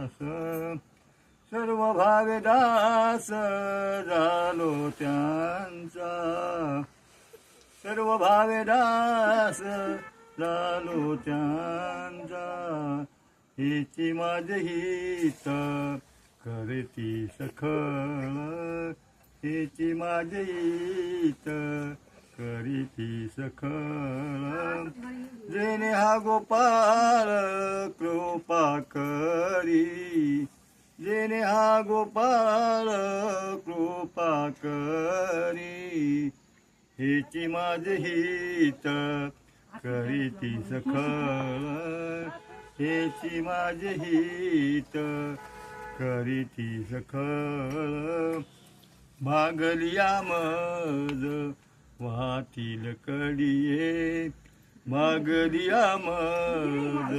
दास सर्व भावे दास झालो त्यांचा सर्व भावे दास झालो त्यांचा हिची माझे हित करती सखळ हिची माझे हित करीती सखळ जेणे हा गोपाळ कृपा करी जेणे हा गोपाळ कृपा करी हिची माझे हित करीती सखळ हेची माझे हित करीती सखळ भागलिया मज वाहतील कडिये भागलिया मज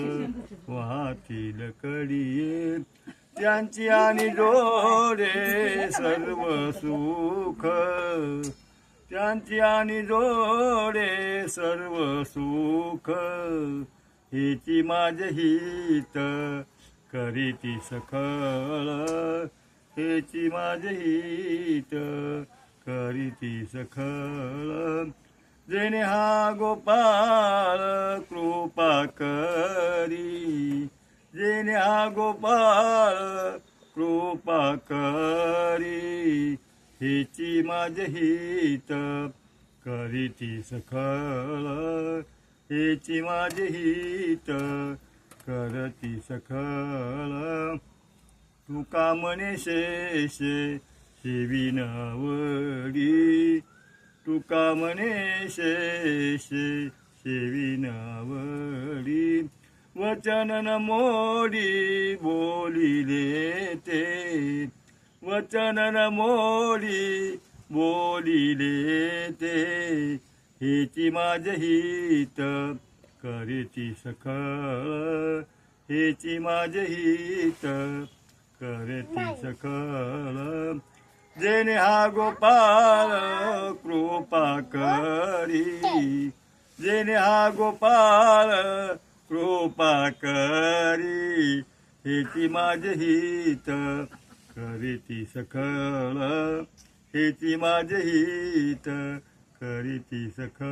वाहतील कडिये त्यांची आणि जोडे सर्व सुख त्यांची आणि जोडे सर्व सुख हेची माझे हित करीती सखळ हेची माझे हित करीती सखळ जेणे हा गोपाळ कृपा करी जेणे हा गोपाळ कृपा करी हेची माझे हित करीती सखळ हेची माझे हित करती सखळ तुका म्हणे शेषे सेविनावडी तुका म्हणे शेषे सेविनावडी वचन न मोडी बोलिले ते वचन न मोडी बोलिले ते हेची माझे हित करीती सखळ हेची माझे हित करती सखळ जेणे हा गोपाळ कृपा करी जेणे हा गोपाळ कृपा करी हेची माझे हित करीती सखळ हेची माझे हित करीती सखळ